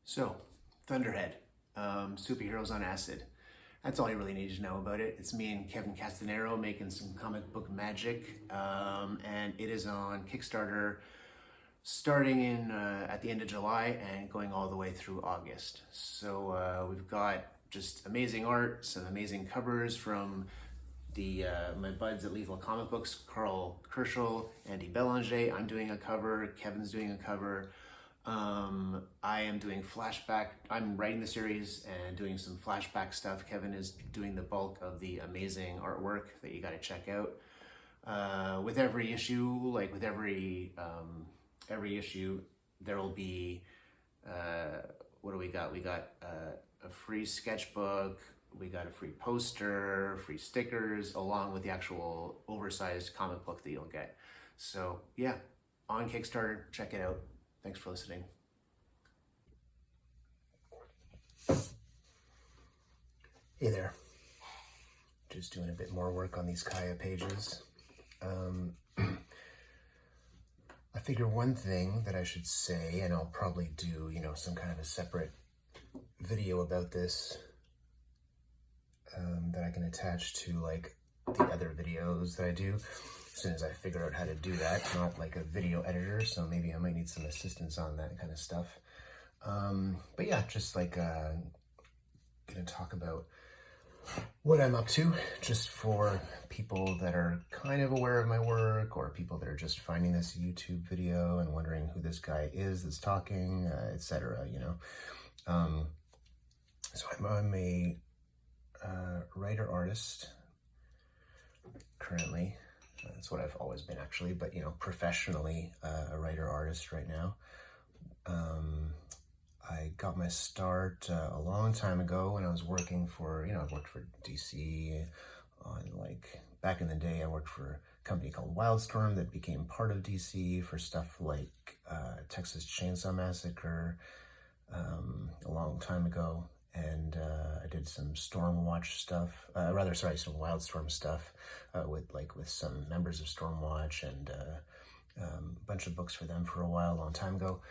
So, Thunderhead, superheroes on acid. That's all you really need to know about it. It's me and Kevin Castanero making some comic book magic, and it is on Kickstarter starting in at the end of July and going all the way through August. So we've got just amazing art, some amazing covers from the my buds at Lethal Comic Books, Carl Kerschel, Andy Belanger. I'm doing a cover, Kevin's doing a cover. I am doing flashback. I'm writing the series and doing some flashback stuff. Kevin is doing the bulk of the amazing artwork that you got to check out. With every issue, like with every issue, there will be what do we got? We got a free sketchbook. We got a free poster, free stickers, along with the actual oversized comic book that you'll get. So yeah, on Kickstarter, check it out. Thanks for listening. Hey there. Just doing a bit more work on these Kaya pages. I figure one thing that I should say, and I'll probably do, some kind of a separate video about this that I can attach to like the other videos that I do. As soon as I figure out how to do that, not like a video editor, so maybe I might need some assistance on that kind of stuff. But yeah, just like gonna talk about what I'm up to, just for people that are kind of aware of my work, or people that are just finding this YouTube video and wondering who this guy is that's talking, etc. So I'm a writer artist currently. That's what I've always been, actually, but professionally a writer artist right now. I got my start a long time ago when I was working for, I've worked for DC on back in the day. I worked for a company called Wildstorm that became part of DC for stuff like Texas Chainsaw Massacre a long time ago. And I did some Stormwatch stuff, some Wildstorm stuff with some members of Stormwatch, and a bunch of books for them for a while, a long time ago.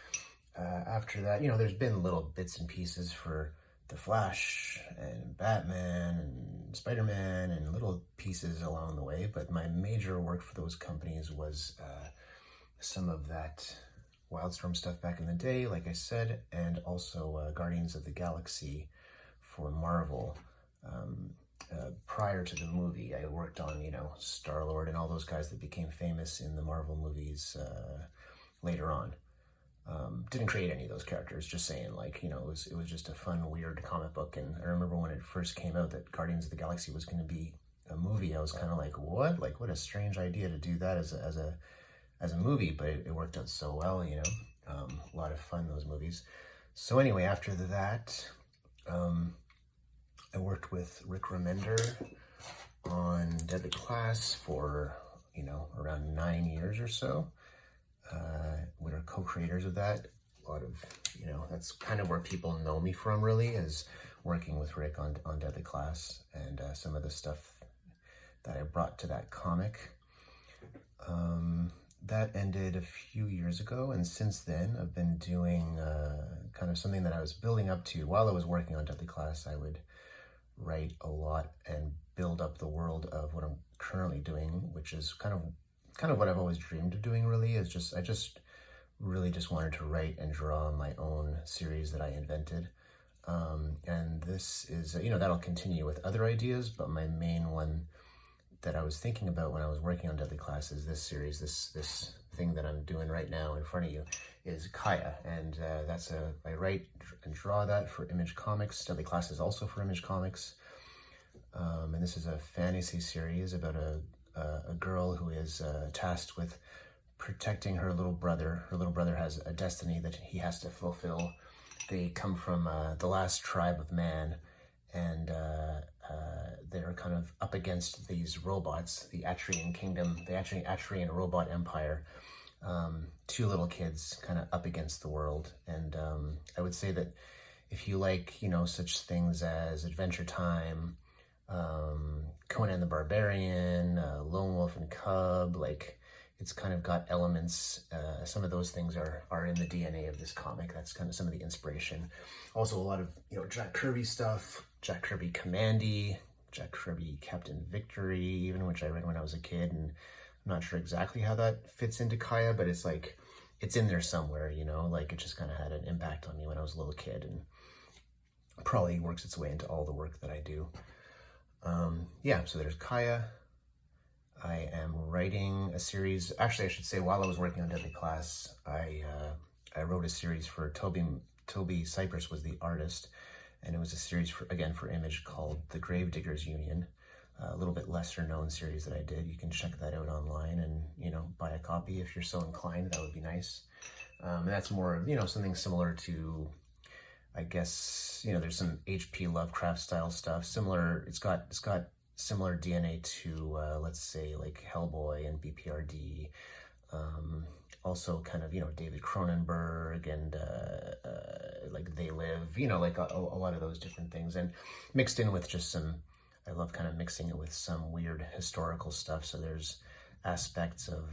After that, there's been little bits and pieces for The Flash and Batman and Spider-Man and little pieces along the way, but my major work for those companies was some of that Wildstorm stuff back in the day, like I said, and also Guardians of the Galaxy for Marvel. Prior to the movie, I worked on, Star-Lord and all those guys that became famous in the Marvel movies later on. Didn't create any of those characters, just saying, it was just a fun, weird comic book. And I remember when it first came out that Guardians of the Galaxy was going to be a movie, I was kind of like, what? Like, what a strange idea to do that as a movie, but it worked out so well, a lot of fun, those movies. So anyway, after that, I worked with Rick Remender on Deadly Class for, around 9 years or so. We were co-creators of that. A lot of, that's kind of where people know me from, really, is working with Rick on Deadly Class, and some of the stuff that I brought to that comic. That ended a few years ago, and since then I've been doing kind of something that I was building up to. While I was working on Deadly Class, I would write a lot and build up the world of what I'm currently doing, which is kind of what I've always dreamed of doing, really. I just really wanted to write and draw my own series that I invented. And this is, that'll continue with other ideas, but my main one that I was thinking about when I was working on Deadly Class is this series, this thing that I'm doing right now in front of you, is Kaya, and I write and draw that for Image Comics. Deadly Class is also for Image Comics, and this is a fantasy series about a girl who is tasked with protecting her little brother. Her little brother has a destiny that he has to fulfill. They come from the last tribe of man, and they're kind of up against these robots, the Atrian Kingdom, the Atrian robot empire. Two little kids kind of up against the world. And I would say that if you like, such things as Adventure Time, Conan the Barbarian, Lone Wolf and Cub, it's kind of got elements. Some of those things are in the DNA of this comic. That's kind of some of the inspiration. Also, a lot of Jack Kirby stuff, Jack Kirby Commandy, Jack Kirby Captain Victory, even, which I read when I was a kid, and I'm not sure exactly how that fits into Kaya, but it's like it's in there somewhere. Like it just kind of had an impact on me when I was a little kid, and probably works its way into all the work that I do. Yeah, so there's Kaya. I am writing a series. Actually, I should say, while I was working on Deadly Class, I wrote a series for Toby Cypress was the artist, and it was a series for Image called The Gravediggers Union, a little bit lesser known series that I did. You can check that out online and buy a copy if you're so inclined. That would be nice. And that's more of something similar to, I guess, there's some H.P. Lovecraft style stuff. Similar, it's got similar DNA to, let's say, like Hellboy and BPRD. Also kind of, David Cronenberg and like They Live, like a lot of those different things. And mixed in with just some, I love kind of mixing it with some weird historical stuff. So there's aspects of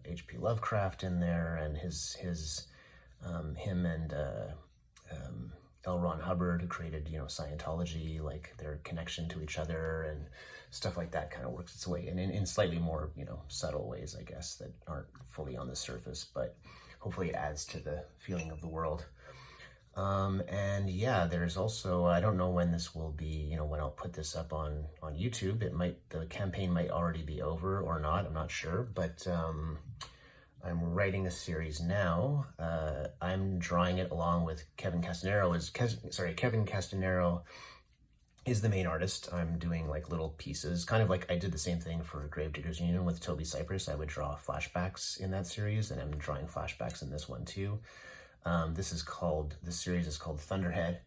H.P. Lovecraft in there, and him and L. Ron Hubbard, who created, Scientology, like their connection to each other and stuff like that kind of works its way in slightly more, subtle ways, I guess, that aren't fully on the surface, but hopefully it adds to the feeling of the world. And yeah, there's also, I don't know when this will be, when I'll put this up on YouTube. The campaign might already be over or not, I'm not sure, but I'm writing a series now. I'm drawing it along with Kevin Castanero. Kevin Castanero is the main artist. I'm doing like little pieces, kind of like I did the same thing for Gravediggers Union with Toby Cypress. I would draw flashbacks in that series, and I'm drawing flashbacks in this one too. The series is called Thunderhead.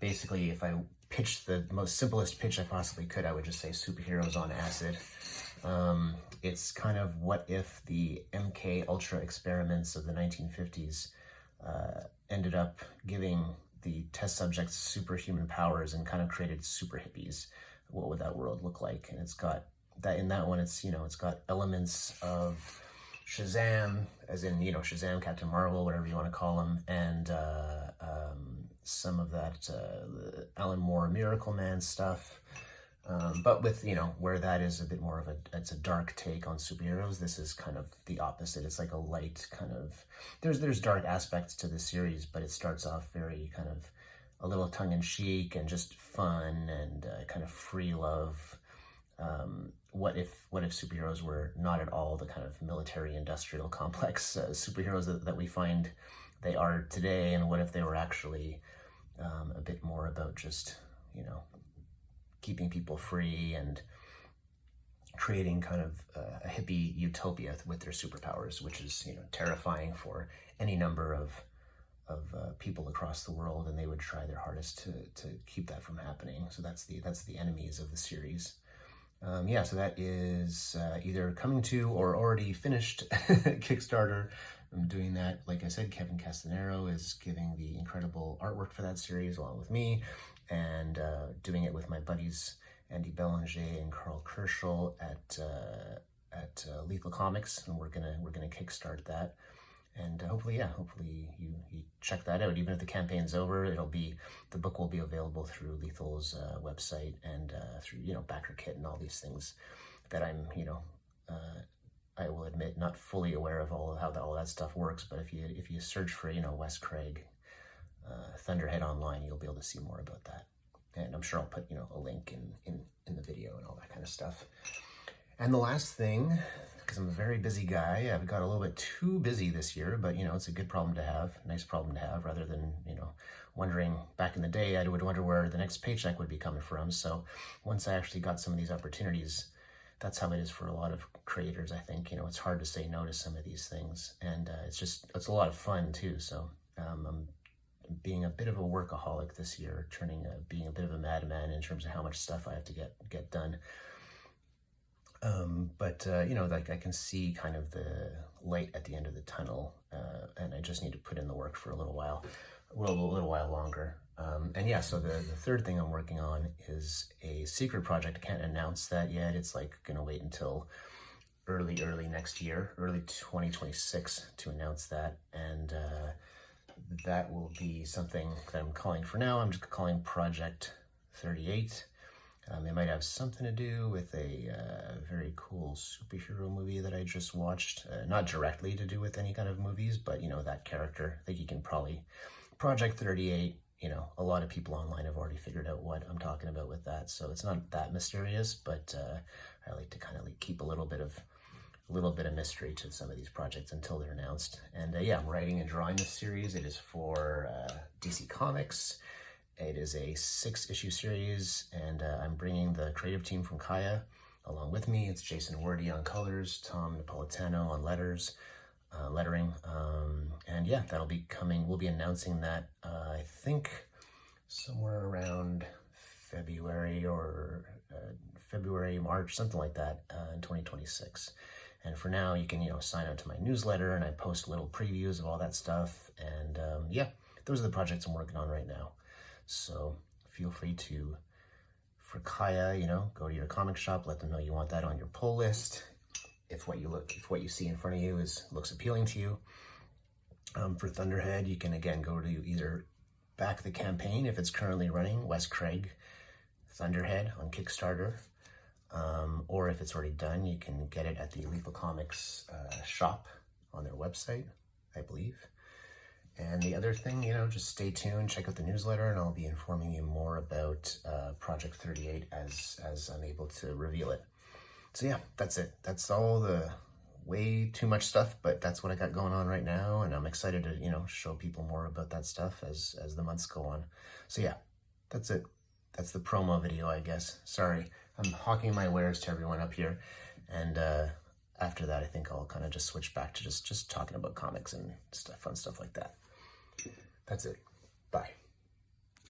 Basically, if I pitched the most simplest pitch I possibly could, I would just say superheroes on acid. It's kind of what if the MK Ultra experiments of the 1950s ended up giving the test subjects superhuman powers and kind of created super hippies. What would that world look like? And it's got that in that one. It's it's got elements of Shazam, as in Shazam, Captain Marvel, whatever you want to call him, and some of that Alan Moore Miracle Man stuff. But with, where that is a bit more of it's a dark take on superheroes, this is kind of the opposite. It's like a light kind of, there's dark aspects to the series, but it starts off very kind of a little tongue-in-cheek and just fun and kind of free love. What if superheroes were not at all the kind of military-industrial complex superheroes that we find they are today, and what if they were actually a bit more about just, keeping people free and creating kind of a hippie utopia with their superpowers, which is terrifying for any number of people across the world, and they would try their hardest to keep that from happening. So that's the enemies of the series. Yeah, so that is either coming to or already finished Kickstarter. I'm doing that. Like I said, Kevin Castanero is giving the incredible artwork for that series along with me, and doing it with my buddies Andy Belanger and Carl Kerschel at Lethal Comics, and we're gonna kickstart that. And hopefully you check that out. Even if the campaign's over, the book will be available through Lethal's website and through BackerKit and all these things that I'm I will admit not fully aware of how all that stuff works. But if you search for Wes Craig Thunderhead online, you'll be able to see more about that. And I'm sure I'll put a link in the video and all that kind of stuff. And the last thing, because I'm a very busy guy, I've got a little bit too busy this year, but it's a good problem to have, nice problem to have, rather than wondering. Back in the day, I would wonder where the next paycheck would be coming from. So once I actually got some of these opportunities, that's how it is for a lot of creators. I think it's hard to say no to some of these things, and it's a lot of fun too. So I'm being a bit of a workaholic this year, being a bit of a madman in terms of how much stuff I have to get done. But like I can see kind of the light at the end of the tunnel, and I just need to put in the work for a little while longer. And yeah, so the third thing I'm working on is a secret project. I can't announce that yet. It's like gonna wait until early next year, early 2026 to announce that. And that will be something that I'm calling for now. I'm just calling Project 38. It might have something to do with a very cool superhero movie that I just watched. Not directly to do with any kind of movies, but you know, that character. I think you can probably, Project 38, you know, a lot of people online have already figured out what I'm talking about with that. So it's not that mysterious, but I like to kind of like keep a little bit of mystery to some of these projects until they're announced. And yeah, I'm writing and drawing this series. It is for DC Comics. It is a 6-issue series, and I'm bringing the creative team from Kaya along with me. It's Jason Wordy on colors, Tom Napolitano on lettering, and yeah, that'll be coming. We'll be announcing that I think somewhere around February or February, March, something like that, in 2026. And for now, you can, you know, sign up to my newsletter, and I post little previews of all that stuff. And yeah, those are the projects I'm working on right now. So feel free to, for Kaya, you know, go to your comic shop, let them know you want that on your pull list. If what you see in front of you looks appealing to you. For Thunderhead, you can again go to either back the campaign if it's currently running, Wes Craig Thunderhead on Kickstarter, or if it's already done, you can get it at the Lethal Comics shop on their website, I believe. And the other thing, you know, just stay tuned, check out the newsletter, and I'll be informing you more about Project 38 as I'm able to reveal it. So yeah, that's it. That's all the way too much stuff, but that's what I got going on right now, and I'm excited to, you know, show people more about that stuff as the months go on. So yeah, that's it. That's the promo video, I guess. Sorry, I'm hawking my wares to everyone up here, and after that, I think I'll kind of just switch back to just talking about comics and stuff, fun stuff like that. That's it. Bye.